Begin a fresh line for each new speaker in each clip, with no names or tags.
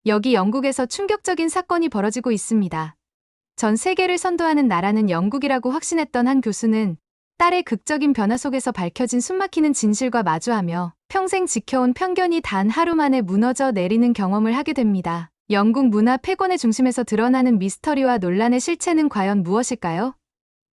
여기 영국에서 충격적인 사건이 벌어지고 있습니다. 전 세계를 선도하는 나라는 영국이라고 확신했던 한 교수는 딸의 극적인 변화 속에서 밝혀진 숨막히는 진실과 마주하며 평생 지켜온 편견이 단 하루 만에 무너져 내리는 경험을 하게 됩니다. 영국 문화 패권의 중심에서 드러나는 미스터리와 논란의 실체는 과연 무엇일까요?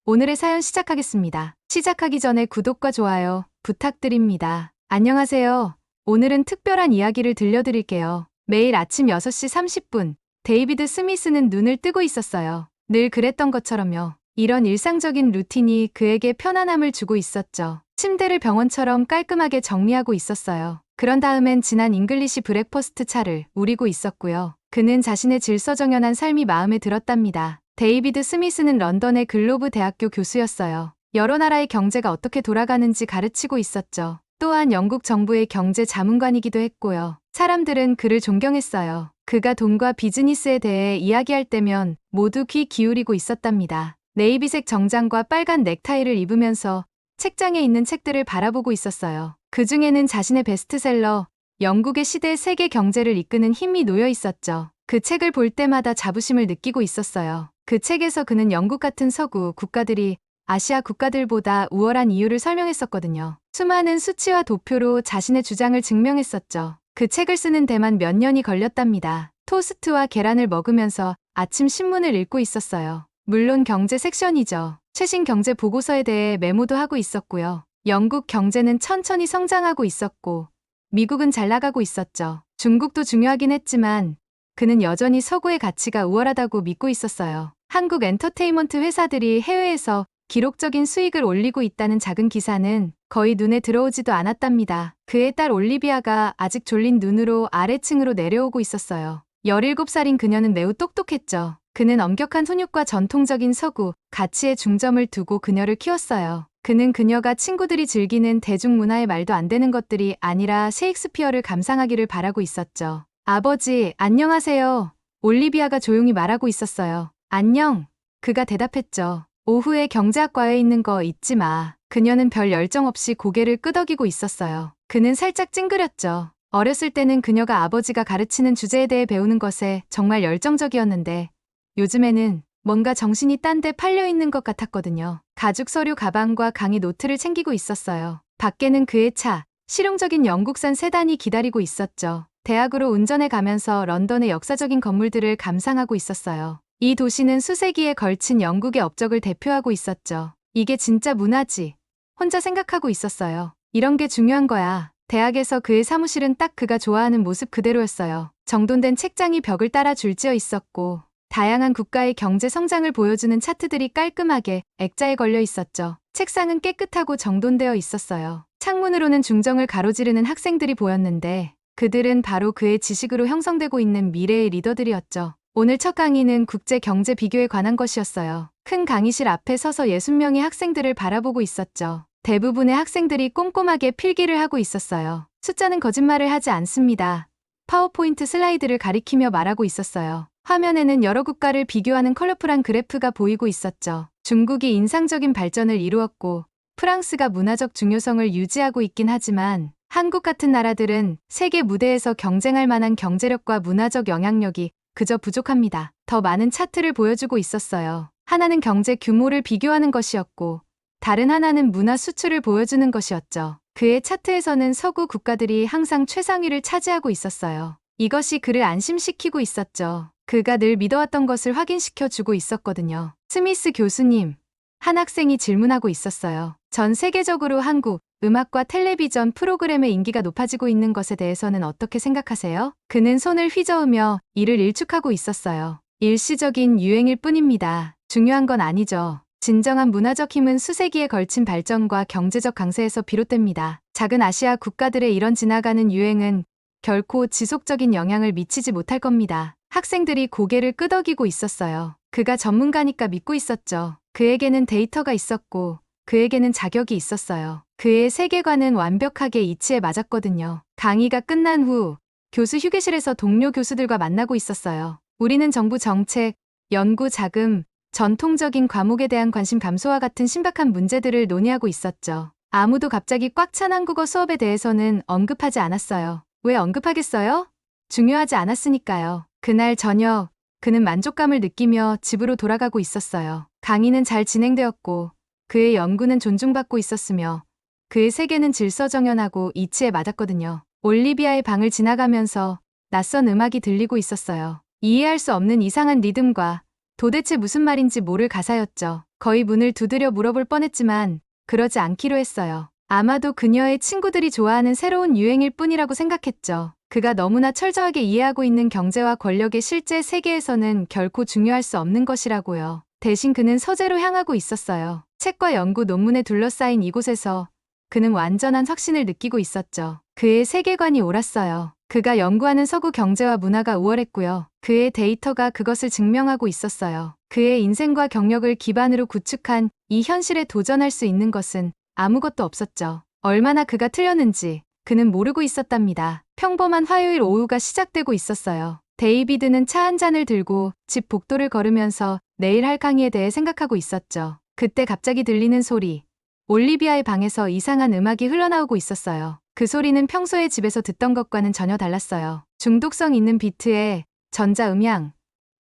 오늘의 사연 시작하겠습니다. 시작하기 전에 구독과 좋아요 부탁드립니다. 안녕하세요. 오늘은 특별한 이야기를 들려드릴게요. 매일 아침 6시 30분, 데이비드 스미스는 눈을 뜨고 있었어요. 늘 그랬던 것처럼요. 이런 일상적인 루틴이 그에게 편안함을 주고 있었죠. 침대를 병원처럼 깔끔하게 정리하고 있었어요. 그런 다음엔 진한 잉글리시 브렉퍼스트 차를 우리고 있었고요. 그는 자신의 질서정연한 삶이 마음에 들었답니다. 데이비드 스미스는 런던의 글로브 대학교 교수였어요. 여러 나라의 경제가 어떻게 돌아가는지 가르치고 있었죠. 또한 영국 정부의 경제 자문관이기도 했고요. 사람들은 그를 존경했어요. 그가 돈과 비즈니스에 대해 이야기할 때면 모두 귀 기울이고 있었답니다. 네이비색 정장과 빨간 넥타이를 입으면서 책장에 있는 책들을 바라보고 있었어요. 그 중에는 자신의 베스트셀러, 영국의 시대 세계 경제를 이끄는 힘이 놓여 있었죠. 그 책을 볼 때마다 자부심을 느끼고 있었어요. 그 책에서 그는 영국 같은 서구 국가들이 아시아 국가들보다 우월한 이유를 설명했었거든요. 수많은 수치와 도표로 자신의 주장을 증명했었죠. 그 책을 쓰는 데만 몇 년이 걸렸답니다. 토스트와 계란을 먹으면서 아침 신문을 읽고 있었어요. 물론 경제 섹션이죠. 최신 경제 보고서에 대해 메모도 하고 있었고요. 영국 경제는 천천히 성장하고 있었고 미국은 잘 나가고 있었죠. 중국도 중요하긴 했지만 그는 여전히 서구의 가치가 우월하다고 믿고 있었어요. 한국 엔터테인먼트 회사들이 해외에서 기록적인 수익을 올리고 있다는 작은 기사는 거의 눈에 들어오지도 않았답니다. 그의 딸 올리비아가 아직 졸린 눈으로 아래층으로 내려오고 있었어요. 17살인 그녀는 매우 똑똑했죠. 그는 엄격한 훈육과 전통적인 서구 가치에 중점을 두고 그녀를 키웠어요. 그는 그녀가 친구들이 즐기는 대중문화의 말도 안 되는 것들이 아니라 셰익스피어를 감상하기를 바라고 있었죠. 아버지, 안녕하세요. 올리비아가 조용히 말하고 있었어요. 안녕. 그가 대답했죠. 오후에 경제학과에 있는 거 잊지 마. 그녀는 별 열정 없이 고개를 끄덕이고 있었어요. 그는 살짝 찡그렸죠. 어렸을 때는 그녀가 아버지가 가르치는 주제에 대해 배우는 것에 정말 열정적이었는데 요즘에는 뭔가 정신이 딴 데 팔려 있는 것 같았거든요. 가죽 서류 가방과 강의 노트를 챙기고 있었어요. 밖에는 그의 차, 실용적인 영국산 세단이 기다리고 있었죠. 대학으로 운전해 가면서 런던의 역사적인 건물들을 감상하고 있었어요. 이 도시는 수세기에 걸친 영국의 업적을 대표하고 있었죠. 이게 진짜 문화지. 혼자 생각하고 있었어요. 이런 게 중요한 거야. 대학에서 그의 사무실은 딱 그가 좋아하는 모습 그대로였어요. 정돈된 책장이 벽을 따라 줄지어 있었고 다양한 국가의 경제 성장을 보여주는 차트들이 깔끔하게 액자에 걸려 있었죠. 책상은 깨끗하고 정돈되어 있었어요. 창문으로는 중정을 가로지르는 학생들이 보였는데 그들은 바로 그의 지식으로 형성되고 있는 미래의 리더들이었죠. 오늘 첫 강의는 국제 경제 비교에 관한 것이었어요. 큰 강의실 앞에 서서 60명의 학생들을 바라보고 있었죠. 대부분의 학생들이 꼼꼼하게 필기를 하고 있었어요. 숫자는 거짓말을 하지 않습니다. 파워포인트 슬라이드를 가리키며 말하고 있었어요. 화면에는 여러 국가를 비교하는 컬러풀한 그래프가 보이고 있었죠. 중국이 인상적인 발전을 이루었고 프랑스가 문화적 중요성을 유지하고 있긴 하지만 한국 같은 나라들은 세계 무대에서 경쟁할 만한 경제력과 문화적 영향력이 그저 부족합니다. 더 많은 차트를 보여주고 있었어요. 하나는 경제 규모를 비교하는 것이었고 다른 하나는 문화 수출을 보여주는 것이었죠. 그의 차트에서는 서구 국가들이 항상 최상위를 차지하고 있었어요. 이것이 그를 안심시키고 있었죠. 그가 늘 믿어왔던 것을 확인시켜주고 있었거든요. 스미스 교수님, 한 학생이 질문하고 있었어요. 전 세계적으로 한국, 음악과 텔레비전 프로그램의 인기가 높아지고 있는 것에 대해서는 어떻게 생각하세요? 그는 손을 휘저으며 이를 일축하고 있었어요. 일시적인 유행일 뿐입니다. 중요한 건 아니죠. 진정한 문화적 힘은 수세기에 걸친 발전과 경제적 강세에서 비롯됩니다. 작은 아시아 국가들의 이런 지나가는 유행은 결코 지속적인 영향을 미치지 못할 겁니다. 학생들이 고개를 끄덕이고 있었어요. 그가 전문가니까 믿고 있었죠. 그에게는 데이터가 있었고 그에게는 자격이 있었어요. 그의 세계관은 완벽하게 이치에 맞았거든요. 강의가 끝난 후 교수 휴게실에서 동료 교수들과 만나고 있었어요. 우리는 정부 정책, 연구 자금, 전통적인 과목에 대한 관심 감소와 같은 심각한 문제들을 논의하고 있었죠. 아무도 갑자기 꽉 찬 한국어 수업에 대해서는 언급하지 않았어요. 왜 언급하겠어요? 중요하지 않았으니까요. 그날 저녁, 그는 만족감을 느끼며 집으로 돌아가고 있었어요. 강의는 잘 진행되었고, 그의 연구는 존중받고 있었으며, 그의 세계는 질서정연하고 이치에 맞았거든요. 올리비아의 방을 지나가면서 낯선 음악이 들리고 있었어요. 이해할 수 없는 이상한 리듬과 도대체 무슨 말인지 모를 가사였죠. 거의 문을 두드려 물어볼 뻔했지만 그러지 않기로 했어요. 아마도 그녀의 친구들이 좋아하는 새로운 유행일 뿐이라고 생각했죠. 그가 너무나 철저하게 이해하고 있는 경제와 권력의 실제 세계에서는 결코 중요할 수 없는 것이라고요. 대신 그는 서재로 향하고 있었어요. 책과 연구 논문에 둘러싸인 이곳에서 그는 완전한 확신을 느끼고 있었죠. 그의 세계관이 옳았어요. 그가 연구하는 서구 경제와 문화가 우월했고요. 그의 데이터가 그것을 증명하고 있었어요. 그의 인생과 경력을 기반으로 구축한 이 현실에 도전할 수 있는 것은 아무것도 없었죠. 얼마나 그가 틀렸는지 그는 모르고 있었답니다. 평범한 화요일 오후가 시작되고 있었어요. 데이비드는 차 한 잔을 들고 집 복도를 걸으면서 내일 할 강의에 대해 생각하고 있었죠. 그때 갑자기 들리는 소리. 올리비아의 방에서 이상한 음악이 흘러나오고 있었어요. 그 소리는 평소에 집에서 듣던 것과는 전혀 달랐어요. 중독성 있는 비트에 전자음향,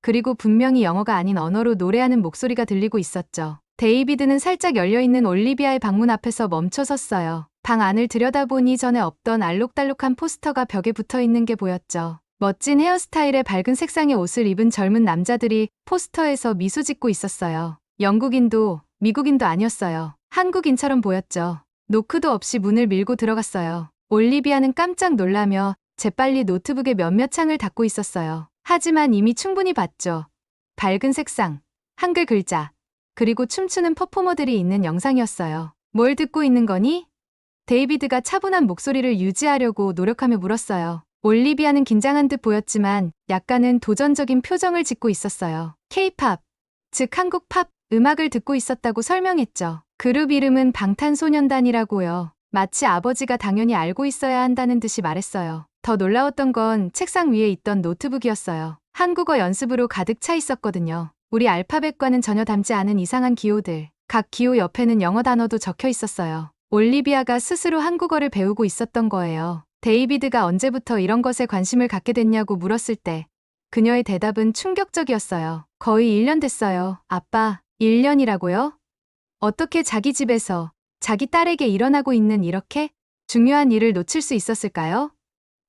그리고 분명히 영어가 아닌 언어로 노래하는 목소리가 들리고 있었죠. 데이비드는 살짝 열려있는 올리비아의 방문 앞에서 멈춰 섰어요. 방 안을 들여다보니 전에 없던 알록달록한 포스터가 벽에 붙어있는 게 보였죠. 멋진 헤어스타일에 밝은 색상의 옷을 입은 젊은 남자들이 포스터에서 미소 짓고 있었어요. 영국인도 미국인도 아니었어요. 한국인처럼 보였죠. 노크도 없이 문을 밀고 들어갔어요. 올리비아는 깜짝 놀라며 재빨리 노트북에 몇몇 창을 닫고 있었어요. 하지만 이미 충분히 봤죠. 밝은 색상, 한글 글자, 그리고 춤추는 퍼포머들이 있는 영상이었어요. 뭘 듣고 있는 거니? 데이비드가 차분한 목소리를 유지하려고 노력하며 물었어요. 올리비아는 긴장한 듯 보였지만 약간은 도전적인 표정을 짓고 있었어요. K-팝, 즉 한국 팝 음악을 듣고 있었다고 설명했죠. 그룹 이름은 방탄소년단이라고요. 마치 아버지가 당연히 알고 있어야 한다는 듯이 말했어요. 더 놀라웠던 건 책상 위에 있던 노트북이었어요. 한국어 연습으로 가득 차 있었거든요. 우리 알파벳과는 전혀 닮지 않은 이상한 기호들. 각 기호 옆에는 영어 단어도 적혀 있었어요. 올리비아가 스스로 한국어를 배우고 있었던 거예요. 데이비드가 언제부터 이런 것에 관심을 갖게 됐냐고 물었을 때 그녀의 대답은 충격적이었어요. 거의 1년 됐어요. 아빠, 1년이라고요? 어떻게 자기 집에서 자기 딸에게 일어나고 있는 이렇게 중요한 일을 놓칠 수 있었을까요?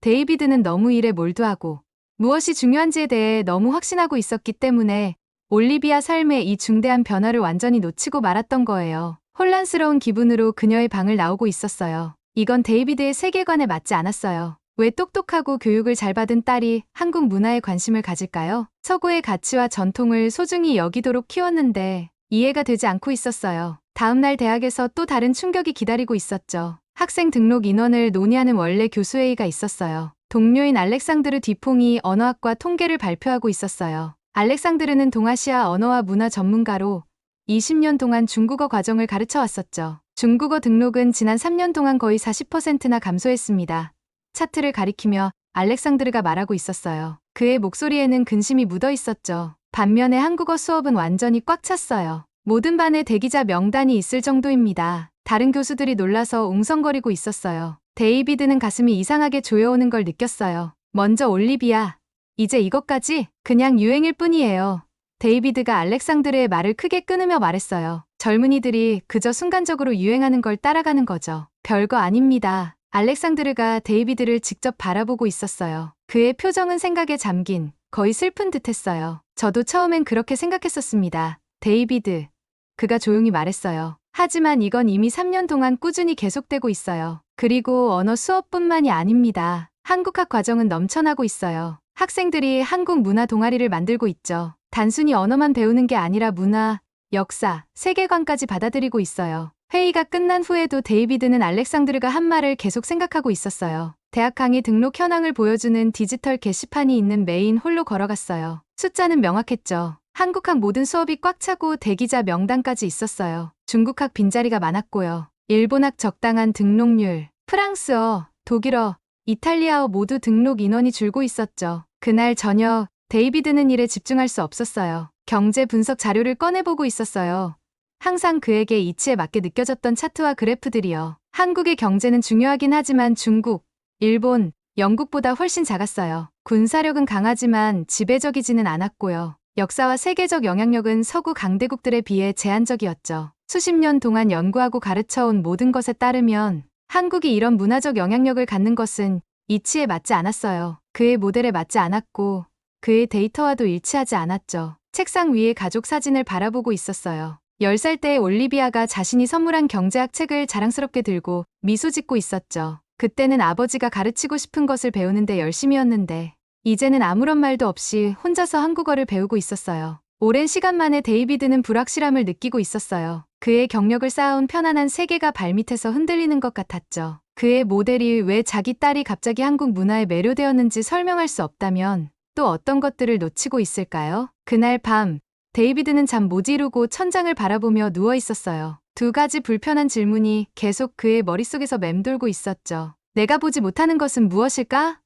데이비드는 너무 일에 몰두하고 무엇이 중요한지에 대해 너무 확신하고 있었기 때문에 올리비아 삶의 이 중대한 변화를 완전히 놓치고 말았던 거예요. 혼란스러운 기분으로 그녀의 방을 나오고 있었어요. 이건 데이비드의 세계관에 맞지 않았어요. 왜 똑똑하고 교육을 잘 받은 딸이 한국 문화에 관심을 가질까요? 서구의 가치와 전통을 소중히 여기도록 키웠는데 이해가 되지 않고 있었어요. 다음 날 대학에서 또 다른 충격이 기다리고 있었죠. 학생 등록 인원을 논의하는 원래 교수회의가 있었어요. 동료인 알렉상드르 뒤퐁이 언어학과 통계를 발표하고 있었어요. 알렉상드르는 동아시아 언어와 문화 전문가로 20년 동안 중국어 과정을 가르쳐 왔었죠. 중국어 등록은 지난 3년 동안 거의 40%나 감소했습니다. 차트를 가리키며 알렉상드르가 말하고 있었어요. 그의 목소리에는 근심이 묻어 있었죠. 반면에 한국어 수업은 완전히 꽉 찼어요. 모든 반에 대기자 명단이 있을 정도입니다. 다른 교수들이 놀라서 웅성거리고 있었어요. 데이비드는 가슴이 이상하게 조여오는 걸 느꼈어요. 먼저 올리비아. 이제 이것까지 그냥 유행일 뿐이에요. 데이비드가 알렉상드르의 말을 크게 끊으며 말했어요. 젊은이들이 그저 순간적으로 유행하는 걸 따라가는 거죠. 별거 아닙니다. 알렉상드르가 데이비드를 직접 바라보고 있었어요. 그의 표정은 생각에 잠긴, 거의 슬픈 듯했어요. 저도 처음엔 그렇게 생각했었습니다. 데이비드. 그가 조용히 말했어요. 하지만 이건 이미 3년 동안 꾸준히 계속되고 있어요. 그리고 언어 수업뿐만이 아닙니다. 한국학 과정은 넘쳐나고 있어요. 학생들이 한국 문화 동아리를 만들고 있죠. 단순히 언어만 배우는 게 아니라 문화, 역사, 세계관까지 받아들이고 있어요. 회의가 끝난 후에도 데이비드는 알렉상드르가 한 말을 계속 생각하고 있었어요. 대학 강의 등록 현황을 보여주는 디지털 게시판이 있는 메인 홀로 걸어갔어요. 숫자는 명확했죠. 한국학 모든 수업이 꽉 차고 대기자 명단까지 있었어요. 중국학 빈자리가 많았고요. 일본학 적당한 등록률, 프랑스어, 독일어, 이탈리아어 모두 등록 인원이 줄고 있었죠. 그날 저녁 데이비드는 일에 집중할 수 없었어요. 경제 분석 자료를 꺼내보고 있었어요. 항상 그에게 이치에 맞게 느껴졌던 차트와 그래프들이요. 한국의 경제는 중요하긴 하지만 중국, 일본, 영국보다 훨씬 작았어요. 군사력은 강하지만 지배적이지는 않았고요. 역사와 세계적 영향력은 서구 강대국들에 비해 제한적이었죠. 수십 년 동안 연구하고 가르쳐온 모든 것에 따르면 한국이 이런 문화적 영향력을 갖는 것은 이치에 맞지 않았어요. 그의 모델에 맞지 않았고 그의 데이터와도 일치하지 않았죠. 책상 위에 가족 사진을 바라보고 있었어요. 10살 때의 올리비아가 자신이 선물한 경제학 책을 자랑스럽게 들고 미소 짓고 있었죠. 그때는 아버지가 가르치고 싶은 것을 배우는데 열심이었는데 이제는 아무런 말도 없이 혼자서 한국어를 배우고 있었어요. 오랜 시간 만에 데이비드는 불확실함을 느끼고 있었어요. 그의 경력을 쌓아온 편안한 세계가 발밑에서 흔들리는 것 같았죠. 그의 모델이 왜 자기 딸이 갑자기 한국 문화에 매료되었는지 설명할 수 없다면 또 어떤 것들을 놓치고 있을까요? 그날 밤 데이비드는 잠 못 이루고 천장을 바라보며 누워 있었어요. 두 가지 불편한 질문이 계속 그의 머릿속에서 맴돌고 있었죠. 내가 보지 못하는 것은 무엇일까?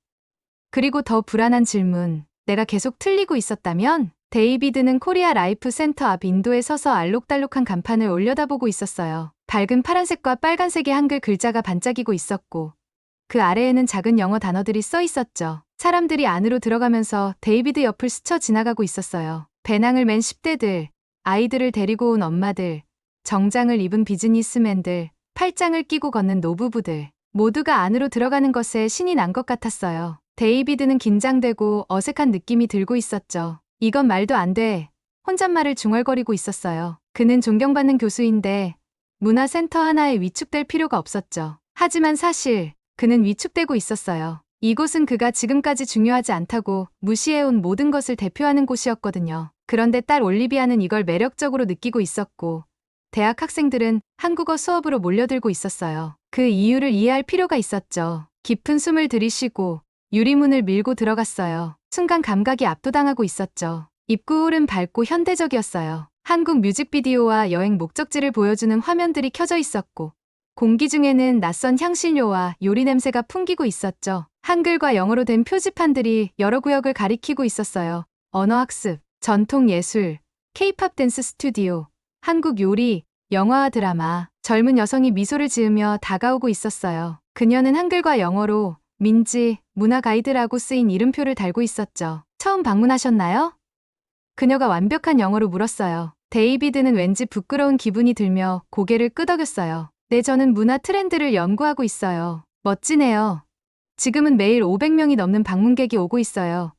그리고 더 불안한 질문. 내가 계속 틀리고 있었다면? 데이비드는 코리아 라이프 센터 앞 인도에 서서 알록달록한 간판을 올려다보고 있었어요. 밝은 파란색과 빨간색의 한글 글자가 반짝이고 있었고 그 아래에는 작은 영어 단어들이 써 있었죠. 사람들이 안으로 들어가면서 데이비드 옆을 스쳐 지나가고 있었어요. 배낭을 맨 10대들, 아이들을 데리고 온 엄마들, 정장을 입은 비즈니스맨들, 팔짱을 끼고 걷는 노부부들. 모두가 안으로 들어가는 것에 신이 난 것 같았어요. 데이비드는 긴장되고 어색한 느낌이 들고 있었죠. 이건 말도 안 돼. 혼잣말을 중얼거리고 있었어요. 그는 존경받는 교수인데 문화센터 하나에 위축될 필요가 없었죠. 하지만 사실 그는 위축되고 있었어요. 이곳은 그가 지금까지 중요하지 않다고 무시해온 모든 것을 대표하는 곳이었거든요. 그런데 딸 올리비아는 이걸 매력적으로 느끼고 있었고 대학 학생들은 한국어 수업으로 몰려들고 있었어요. 그 이유를 이해할 필요가 있었죠. 깊은 숨을 들이쉬고 유리문을 밀고 들어갔어요. 순간 감각이 압도당하고 있었죠. 입구홀은 밝고 현대적이었어요. 한국 뮤직비디오와 여행 목적지를 보여주는 화면들이 켜져 있었고 공기 중에는 낯선 향신료와 요리 냄새가 풍기고 있었죠. 한글과 영어로 된 표지판들이 여러 구역을 가리키고 있었어요. 언어학습, 전통예술, K-팝 댄스 스튜디오, 한국 요리, 영화와 드라마. 젊은 여성이 미소를 지으며 다가오고 있었어요. 그녀는 한글과 영어로 민지, 문화 가이드라고 쓰인 이름표를 달고 있었죠. 처음 방문하셨나요? 그녀가 완벽한 영어로 물었어요. 데이비드는 왠지 부끄러운 기분이 들며 고개를 끄덕였어요. 네, 저는 문화 트렌드를 연구하고 있어요. 멋지네요. 지금은 매일 500명이 넘는 방문객이 오고 있어요.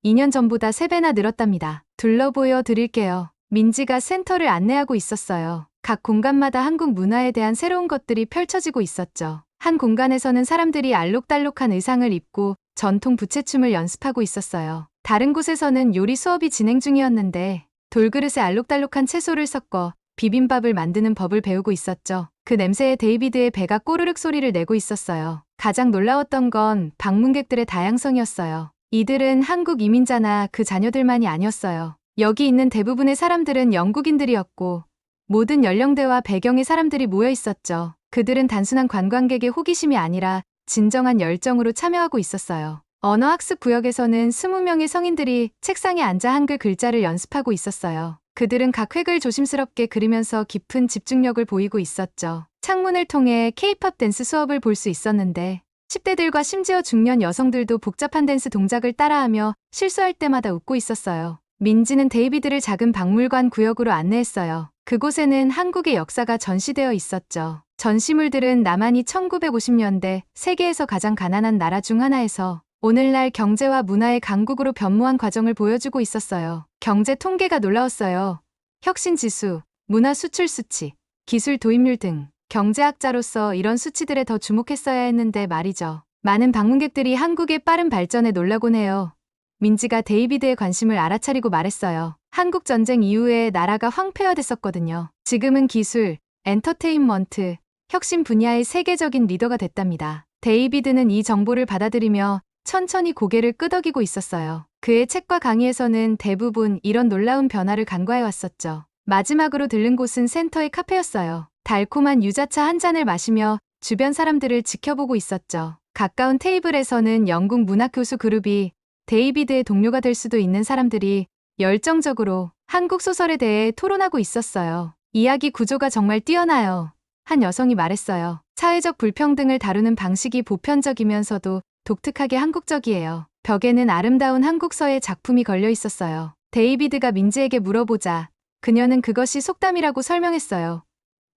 2년 전보다 3배나 늘었답니다. 둘러보여 드릴게요. 민지가 센터를 안내하고 있었어요. 각 공간마다 한국 문화에 대한 새로운 것들이 펼쳐지고 있었죠. 한 공간에서는 사람들이 알록달록한 의상을 입고 전통 부채춤을 연습하고 있었어요. 다른 곳에서는 요리 수업이 진행 중이었는데 돌그릇에 알록달록한 채소를 섞어 비빔밥을 만드는 법을 배우고 있었죠. 그 냄새에 데이비드의 배가 꼬르륵 소리를 내고 있었어요. 가장 놀라웠던 건 방문객들의 다양성이었어요. 이들은 한국 이민자나 그 자녀들만이 아니었어요. 여기 있는 대부분의 사람들은 영국인들이었고 모든 연령대와 배경의 사람들이 모여 있었죠. 그들은 단순한 관광객의 호기심이 아니라 진정한 열정으로 참여하고 있었어요. 언어학습 구역에서는 20명의 성인들이 책상에 앉아 한글 글자를 연습하고 있었어요. 그들은 각 획을 조심스럽게 그리면서 깊은 집중력을 보이고 있었죠. 창문을 통해 K-팝 댄스 수업을 볼 수 있었는데 10대들과 심지어 중년 여성들도 복잡한 댄스 동작을 따라하며 실수할 때마다 웃고 있었어요. 민지는 데이비드를 작은 박물관 구역으로 안내했어요. 그곳에는 한국의 역사가 전시되어 있었죠. 전시물들은 남한이 1950년대 세계에서 가장 가난한 나라 중 하나에서 오늘날 경제와 문화의 강국으로 변모한 과정을 보여주고 있었어요. 경제 통계가 놀라웠어요. 혁신 지수, 문화 수출 수치, 기술 도입률 등 경제학자로서 이런 수치들에 더 주목했어야 했는데 말이죠. 많은 방문객들이 한국의 빠른 발전에 놀라곤 해요. 민지가 데이비드의 관심을 알아차리고 말했어요. 한국 전쟁 이후에 나라가 황폐화됐었거든요. 지금은 기술, 엔터테인먼트, 혁신 분야의 세계적인 리더가 됐답니다. 데이비드는 이 정보를 받아들이며 천천히 고개를 끄덕이고 있었어요. 그의 책과 강의에서는 대부분 이런 놀라운 변화를 간과해왔었죠. 마지막으로 들른 곳은 센터의 카페였어요. 달콤한 유자차 한 잔을 마시며 주변 사람들을 지켜보고 있었죠. 가까운 테이블에서는 영국 문학교수 그룹이 데이비드의 동료가 될 수도 있는 사람들이 열정적으로 한국 소설에 대해 토론하고 있었어요. 이야기 구조가 정말 뛰어나요. 한 여성이 말했어요. 사회적 불평등을 다루는 방식이 보편적이면서도 독특하게 한국적이에요. 벽에는 아름다운 한국서의 작품이 걸려 있었어요. 데이비드가 민지에게 물어보자 그녀는 그것이 속담이라고 설명했어요.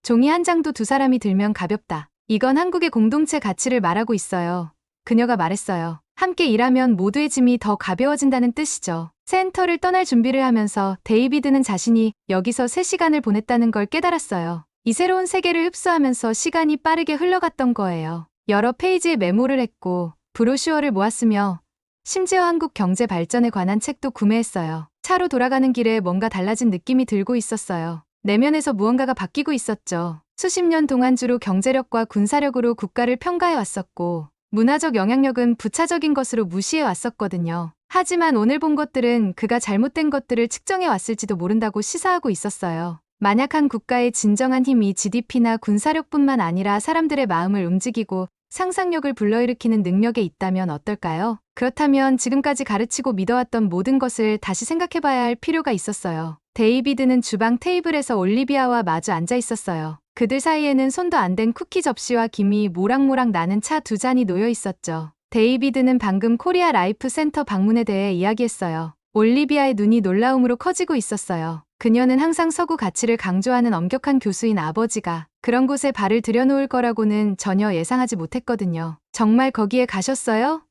종이 한 장도 두 사람이 들면 가볍다. 이건 한국의 공동체 가치를 말하고 있어요. 그녀가 말했어요. 함께 일하면 모두의 짐이 더 가벼워진다는 뜻이죠. 센터를 떠날 준비를 하면서 데이비드는 자신이 여기서 3시간을 보냈다는 걸 깨달았어요. 이 새로운 세계를 흡수하면서 시간이 빠르게 흘러갔던 거예요. 여러 페이지에 메모를 했고 브로슈어를 모았으며 심지어 한국 경제 발전에 관한 책도 구매했어요. 차로 돌아가는 길에 뭔가 달라진 느낌이 들고 있었어요. 내면에서 무언가가 바뀌고 있었죠. 수십 년 동안 주로 경제력과 군사력으로 국가를 평가해 왔었고 문화적 영향력은 부차적인 것으로 무시해 왔었거든요. 하지만 오늘 본 것들은 그가 잘못된 것들을 측정해 왔을지도 모른다고 시사하고 있었어요. 만약 한 국가의 진정한 힘이 GDP나 군사력뿐만 아니라 사람들의 마음을 움직이고 상상력을 불러일으키는 능력에 있다면 어떨까요? 그렇다면 지금까지 가르치고 믿어왔던 모든 것을 다시 생각해봐야 할 필요가 있었어요. 데이비드는 주방 테이블에서 올리비아와 마주 앉아 있었어요. 그들 사이에는 손도 안 댄 쿠키 접시와 김이 모락모락 나는 차 2잔이 놓여 있었죠. 데이비드는 방금 코리아 라이프 센터 방문에 대해 이야기했어요. 올리비아의 눈이 놀라움으로 커지고 있었어요. 그녀는 항상 서구 가치를 강조하는 엄격한 교수인 아버지가 그런 곳에 발을 들여놓을 거라고는 전혀 예상하지 못했거든요. 정말 거기에 가셨어요?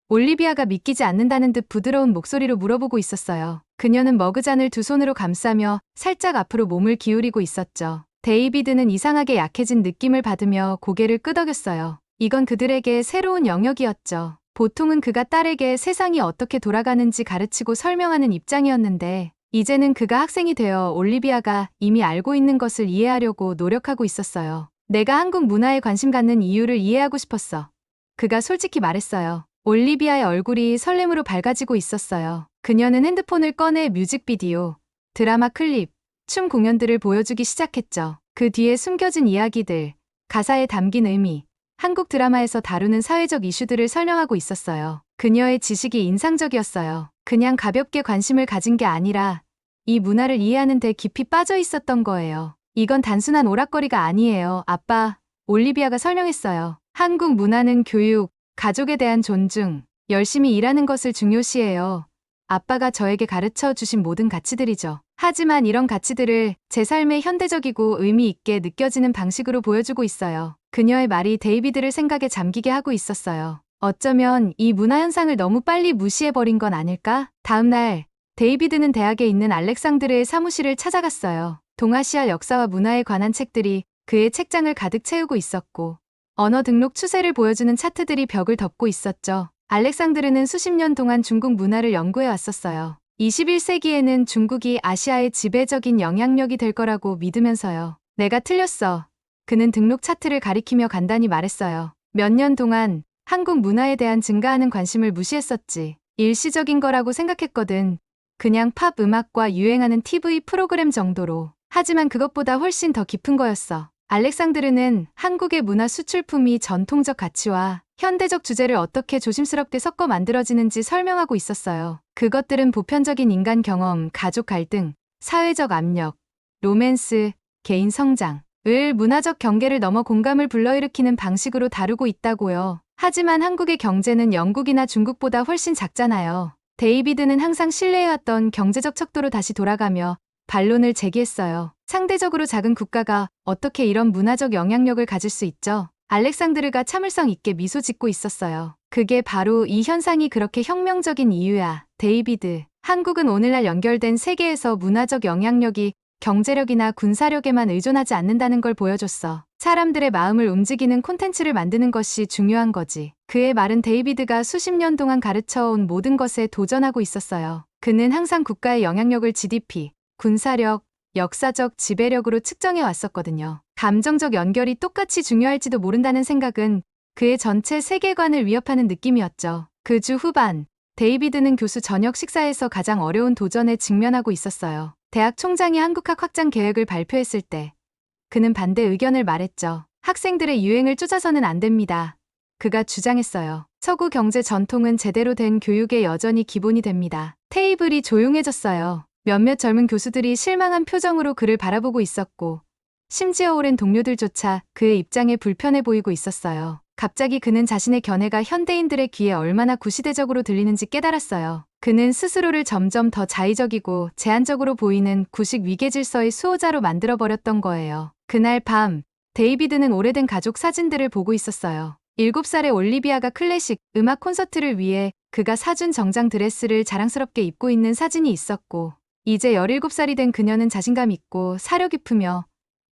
올리비아가 믿기지 않는다는 듯 부드러운 목소리로 물어보고 있었어요. 그녀는 머그잔을 두 손으로 감싸며 살짝 앞으로 몸을 기울이고 있었죠. 데이비드는 이상하게 약해진 느낌을 받으며 고개를 끄덕였어요. 이건 그들에게 새로운 영역이었죠. 보통은 그가 딸에게 세상이 어떻게 돌아가는지 가르치고 설명하는 입장이었는데 이제는 그가 학생이 되어 올리비아가 이미 알고 있는 것을 이해하려고 노력하고 있었어요. 내가 한국 문화에 관심 갖는 이유를 이해하고 싶었어. 그가 솔직히 말했어요. 올리비아의 얼굴이 설렘으로 밝아지고 있었어요. 그녀는 핸드폰을 꺼내 뮤직비디오, 드라마 클립, 춤 공연들을 보여주기 시작했죠. 그 뒤에 숨겨진 이야기들, 가사에 담긴 의미, 한국 드라마에서 다루는 사회적 이슈들을 설명하고 있었어요. 그녀의 지식이 인상적이었어요. 그냥 가볍게 관심을 가진 게 아니라 이 문화를 이해하는 데 깊이 빠져 있었던 거예요. 이건 단순한 오락거리가 아니에요. 아빠, 올리비아가 설명했어요. 한국 문화는 교육, 가족에 대한 존중, 열심히 일하는 것을 중요시해요. 아빠가 저에게 가르쳐 주신 모든 가치들이죠. 하지만 이런 가치들을 제 삶에 현대적이고 의미 있게 느껴지는 방식으로 보여주고 있어요. 그녀의 말이 데이비드를 생각에 잠기게 하고 있었어요. 어쩌면 이 문화 현상을 너무 빨리 무시해버린 건 아닐까? 다음 날, 데이비드는 대학에 있는 알렉산드르의 사무실을 찾아갔어요. 동아시아 역사와 문화에 관한 책들이 그의 책장을 가득 채우고 있었고, 언어 등록 추세를 보여주는 차트들이 벽을 덮고 있었죠. 알렉산드르는 수십 년 동안 중국 문화를 연구해 왔었어요. 21세기에는 중국이 아시아의 지배적인 영향력이 될 거라고 믿으면서요. 내가 틀렸어. 그는 등록 차트를 가리키며 간단히 말했어요. 몇 년 동안 한국 문화에 대한 증가하는 관심을 무시했었지. 일시적인 거라고 생각했거든. 그냥 팝 음악과 유행하는 TV 프로그램 정도로. 하지만 그것보다 훨씬 더 깊은 거였어. 알렉산드르는 한국의 문화 수출품이 전통적 가치와 현대적 주제를 어떻게 조심스럽게 섞어 만들어지는지 설명하고 있었어요. 그것들은 보편적인 인간 경험, 가족 갈등, 사회적 압력, 로맨스, 개인 성장을 문화적 경계를 넘어 공감을 불러일으키는 방식으로 다루고 있다고요. 하지만 한국의 경제는 영국이나 중국보다 훨씬 작잖아요. 데이비드는 항상 신뢰해왔던 경제적 척도로 다시 돌아가며 반론을 제기했어요. 상대적으로 작은 국가가 어떻게 이런 문화적 영향력을 가질 수 있죠? 알렉산드르가 참을성 있게 미소 짓고 있었어요. 그게 바로 이 현상이 그렇게 혁명적인 이유야, 데이비드. 한국은 오늘날 연결된 세계에서 문화적 영향력이 경제력이나 군사력에만 의존하지 않는다는 걸 보여줬어. 사람들의 마음을 움직이는 콘텐츠를 만드는 것이 중요한 거지. 그의 말은 데이비드가 수십 년 동안 가르쳐온 모든 것에 도전하고 있었어요. 그는 항상 국가의 영향력을 GDP, 군사력, 역사적 지배력으로 측정해 왔었거든요. 감정적 연결이 똑같이 중요할지도 모른다는 생각은 그의 전체 세계관을 위협하는 느낌이었죠. 그 주 후반, 데이비드는 교수 저녁 식사에서 가장 어려운 도전에 직면하고 있었어요. 대학 총장이 한국학 확장 계획을 발표했을 때 그는 반대 의견을 말했죠. 학생들의 유행을 쫓아서는 안 됩니다. 그가 주장했어요. 서구 경제 전통은 제대로 된 교육에 여전히 기본이 됩니다. 테이블이 조용해졌어요. 몇몇 젊은 교수들이 실망한 표정으로 그를 바라보고 있었고 심지어 오랜 동료들조차 그의 입장에 불편해 보이고 있었어요. 갑자기 그는 자신의 견해가 현대인들의 귀에 얼마나 구시대적으로 들리는지 깨달았어요. 그는 스스로를 점점 더 자의적이고 제한적으로 보이는 구식 위계질서의 수호자로 만들어버렸던 거예요. 그날 밤, 데이비드는 오래된 가족 사진들을 보고 있었어요. 7살의 올리비아가 클래식 음악 콘서트를 위해 그가 사준 정장 드레스를 자랑스럽게 입고 있는 사진이 있었고, 이제 17살이 된 그녀는 자신감 있고 사려 깊으며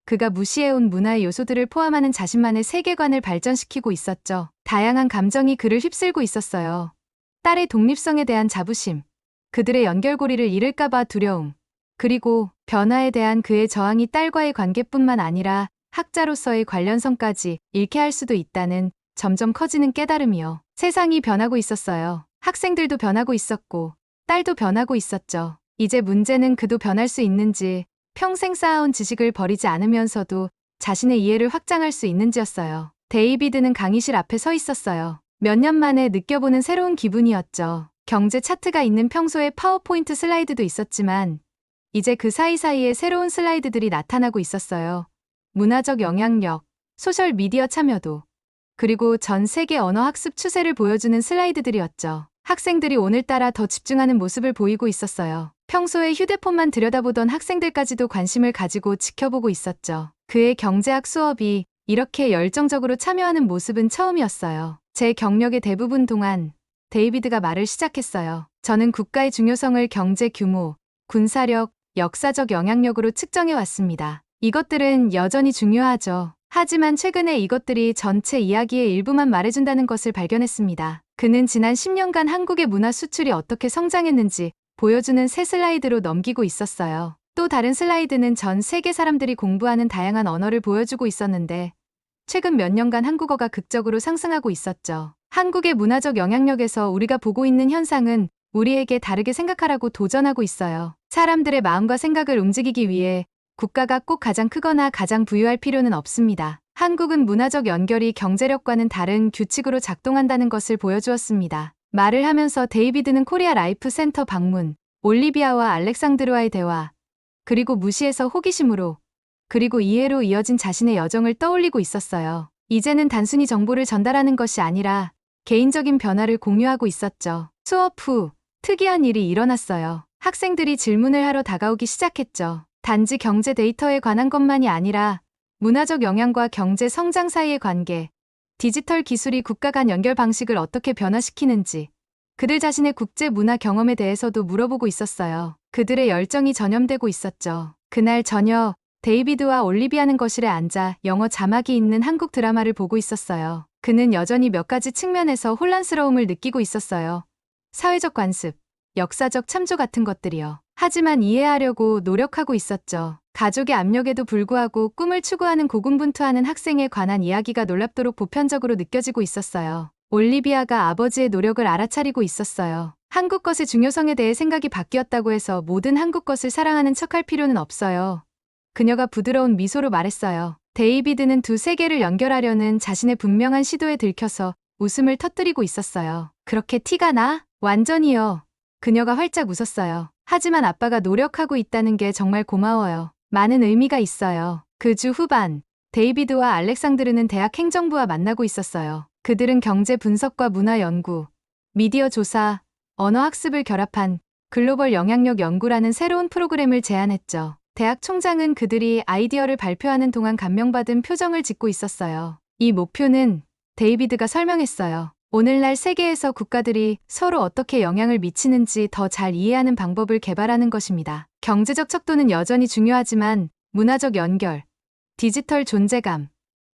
그가 무시해온 문화의 요소들을 포함하는 자신만의 세계관을 발전시키고 있었죠. 다양한 감정이 그를 휩쓸고 있었어요. 딸의 독립성에 대한 자부심, 그들의 연결고리를 잃을까봐 두려움, 그리고 변화에 대한 그의 저항이 딸과의 관계뿐만 아니라 학자로서의 관련성까지 잃게 할 수도 있다는 점점 커지는 깨달음이요. 세상이 변하고 있었어요. 학생들도 변하고 있었고, 딸도 변하고 있었죠. 이제 문제는 그도 변할 수 있는지, 평생 쌓아온 지식을 버리지 않으면서도 자신의 이해를 확장할 수 있는지였어요. 데이비드는 강의실 앞에 서 있었어요. 몇 년 만에 느껴보는 새로운 기분이었죠. 경제 차트가 있는 평소의 파워포인트 슬라이드도 있었지만 이제 그 사이사이에 새로운 슬라이드들이 나타나고 있었어요. 문화적 영향력, 소셜미디어 참여도, 그리고 전 세계 언어 학습 추세를 보여주는 슬라이드들이었죠. 학생들이 오늘따라 더 집중하는 모습을 보이고 있었어요. 평소에 휴대폰만 들여다보던 학생들까지도 관심을 가지고 지켜보고 있었죠. 그의 경제학 수업이 이렇게 열정적으로 참여하는 모습은 처음이었어요. 제 경력의 대부분 동안 데이비드가 말을 시작했어요. 저는 국가의 중요성을 경제 규모, 군사력, 역사적 영향력으로 측정해 왔습니다. 이것들은 여전히 중요하죠. 하지만 최근에 이것들이 전체 이야기의 일부만 말해준다는 것을 발견했습니다. 그는 지난 10년간 한국의 문화 수출이 어떻게 성장했는지 보여주는 새 슬라이드로 넘기고 있었어요. 또 다른 슬라이드는 전 세계 사람들이 공부하는 다양한 언어를 보여주고 있었는데 최근 몇 년간 한국어가 극적으로 상승하고 있었죠. 한국의 문화적 영향력에서 우리가 보고 있는 현상은 우리에게 다르게 생각하라고 도전하고 있어요. 사람들의 마음과 생각을 움직이기 위해 국가가 꼭 가장 크거나 가장 부유할 필요는 없습니다. 한국은 문화적 연결이 경제력과는 다른 규칙으로 작동한다는 것을 보여주었습니다. 말을 하면서 데이비드는 코리아 라이프 센터 방문, 올리비아와 알렉산드로와의 대화, 그리고 무시해서 호기심으로, 그리고 이해로 이어진 자신의 여정을 떠올리고 있었어요. 이제는 단순히 정보를 전달하는 것이 아니라 개인적인 변화를 공유하고 있었죠. 수업 후 특이한 일이 일어났어요. 학생들이 질문을 하러 다가오기 시작했죠. 단지 경제 데이터에 관한 것만이 아니라 문화적 영향과 경제 성장 사이의 관계, 디지털 기술이 국가 간 연결 방식을 어떻게 변화시키는지, 그들 자신의 국제 문화 경험에 대해서도 물어보고 있었어요. 그들의 열정이 전염되고 있었죠. 그날 저녁, 데이비드와 올리비아는 거실에 앉아 영어 자막이 있는 한국 드라마를 보고 있었어요. 그는 여전히 몇 가지 측면에서 혼란스러움을 느끼고 있었어요. 사회적 관습, 역사적 참조 같은 것들이요. 하지만 이해하려고 노력하고 있었죠. 가족의 압력에도 불구하고 꿈을 추구하는 고군분투하는 학생에 관한 이야기가 놀랍도록 보편적으로 느껴지고 있었어요. 올리비아가 아버지의 노력을 알아차리고 있었어요. 한국 것의 중요성에 대해 생각이 바뀌었다고 해서 모든 한국 것을 사랑하는 척할 필요는 없어요. 그녀가 부드러운 미소로 말했어요. 데이비드는 두 세계를 연결하려는 자신의 분명한 시도에 들켜서 웃음을 터뜨리고 있었어요. 그렇게 티가 나? 완전히요. 그녀가 활짝 웃었어요. 하지만 아빠가 노력하고 있다는 게 정말 고마워요. 많은 의미가 있어요. 그 주 후반, 데이비드와 알렉산드르는 대학 행정부와 만나고 있었어요. 그들은 경제 분석과 문화 연구, 미디어 조사, 언어 학습을 결합한 글로벌 영향력 연구라는 새로운 프로그램을 제안했죠. 대학 총장은 그들이 아이디어를 발표하는 동안 감명받은 표정을 짓고 있었어요. 이 목표는 데이비드가 설명했어요. 오늘날 세계에서 국가들이 서로 어떻게 영향을 미치는지 더 잘 이해하는 방법을 개발하는 것입니다. 경제적 척도는 여전히 중요하지만 문화적 연결, 디지털 존재감,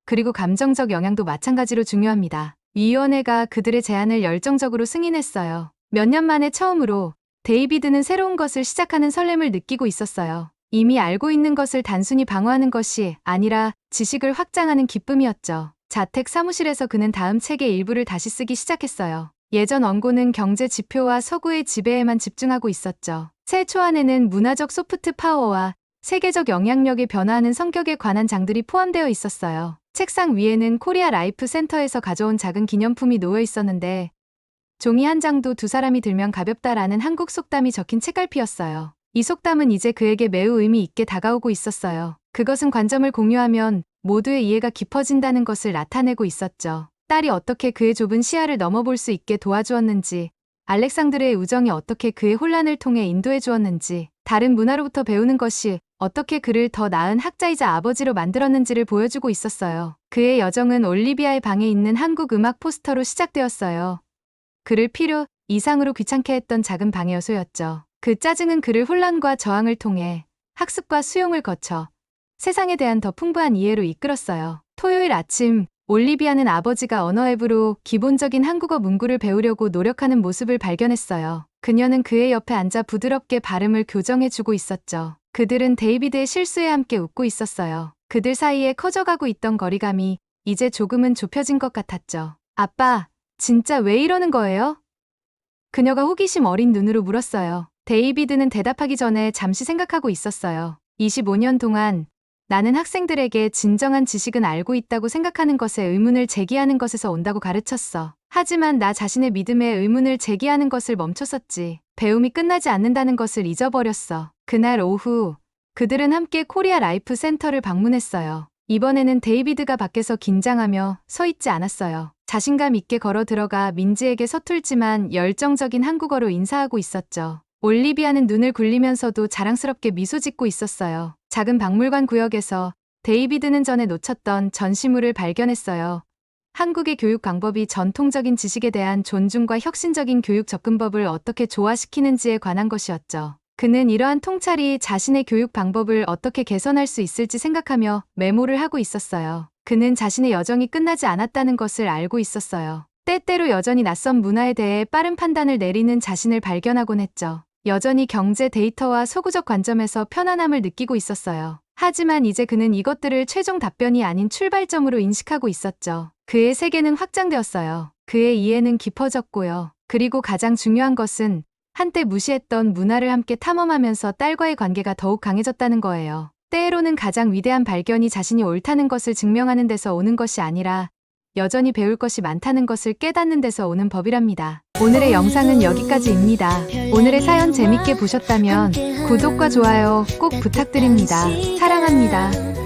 그리고 감정적 영향도 마찬가지로 중요합니다. 위원회가 그들의 제안을 열정적으로 승인했어요. 몇 년 만에 처음으로 데이비드는 새로운 것을 시작하는 설렘을 느끼고 있었어요. 이미 알고 있는 것을 단순히 방어하는 것이 아니라 지식을 확장하는 기쁨이었죠. 자택 사무실에서 그는 다음 책의 일부를 다시 쓰기 시작했어요. 예전 원고는 경제 지표와 서구의 지배에만 집중하고 있었죠. 새 초안에는 문화적 소프트 파워와 세계적 영향력의 변화하는 성격에 관한 장들이 포함되어 있었어요. 책상 위에는 코리아 라이프 센터에서 가져온 작은 기념품이 놓여 있었는데 종이 한 장도 두 사람이 들면 가볍다라는 한국 속담이 적힌 책갈피였어요. 이 속담은 이제 그에게 매우 의미 있게 다가오고 있었어요. 그것은 관점을 공유하면 모두의 이해가 깊어진다는 것을 나타내고 있었죠. 딸이 어떻게 그의 좁은 시야를 넘어볼 수 있게 도와주었는지, 알렉산드르의 우정이 어떻게 그의 혼란을 통해 인도해 주었는지, 다른 문화로부터 배우는 것이 어떻게 그를 더 나은 학자이자 아버지로 만들었는지를 보여주고 있었어요. 그의 여정은 올리비아의 방에 있는 한국 음악 포스터로 시작되었어요. 그를 필요 이상으로 귀찮게 했던 작은 방의 요소였죠. 그 짜증은 그를 혼란과 저항을 통해 학습과 수용을 거쳐 세상에 대한 더 풍부한 이해로 이끌었어요. 토요일 아침, 올리비아는 아버지가 언어 앱으로 기본적인 한국어 문구를 배우려고 노력하는 모습을 발견했어요. 그녀는 그의 옆에 앉아 부드럽게 발음을 교정해주고 있었죠. 그들은 데이비드의 실수에 함께 웃고 있었어요. 그들 사이에 커져가고 있던 거리감이 이제 조금은 좁혀진 것 같았죠. 아빠, 진짜 왜 이러는 거예요? 그녀가 호기심 어린 눈으로 물었어요. 데이비드는 대답하기 전에 잠시 생각하고 있었어요. 25년 동안 나는 학생들에게 진정한 지식은 알고 있다고 생각하는 것에 의문을 제기하는 것에서 온다고 가르쳤어. 하지만 나 자신의 믿음에 의문을 제기하는 것을 멈췄었지. 배움이 끝나지 않는다는 것을 잊어버렸어. 그날 오후, 그들은 함께 코리아 라이프 센터를 방문했어요. 이번에는 데이비드가 밖에서 긴장하며 서 있지 않았어요. 자신감 있게 걸어 들어가 민지에게 서툴지만 열정적인 한국어로 인사하고 있었죠. 올리비아는 눈을 굴리면서도 자랑스럽게 미소 짓고 있었어요. 작은 박물관 구역에서 데이비드는 전에 놓쳤던 전시물을 발견했어요. 한국의 교육 방법이 전통적인 지식에 대한 존중과 혁신적인 교육 접근법을 어떻게 조화시키는지에 관한 것이었죠. 그는 이러한 통찰이 자신의 교육 방법을 어떻게 개선할 수 있을지 생각하며 메모를 하고 있었어요. 그는 자신의 여정이 끝나지 않았다는 것을 알고 있었어요. 때때로 여전히 낯선 문화에 대해 빠른 판단을 내리는 자신을 발견하곤 했죠. 여전히 경제 데이터와 서구적 관점에서 편안함을 느끼고 있었어요. 하지만 이제 그는 이것들을 최종 답변이 아닌 출발점으로 인식하고 있었죠. 그의 세계는 확장되었어요. 그의 이해는 깊어졌고요. 그리고 가장 중요한 것은 한때 무시했던 문화를 함께 탐험하면서 딸과의 관계가 더욱 강해졌다는 거예요. 때로는 가장 위대한 발견이 자신이 옳다는 것을 증명하는 데서 오는 것이 아니라 여전히 배울 것이 많다는 것을 깨닫는 데서 오는 법이랍니다. 오늘의 영상은 여기까지입니다. 오늘의 사연 재밌게 보셨다면 구독과 좋아요 꼭 부탁드립니다. 사랑합니다.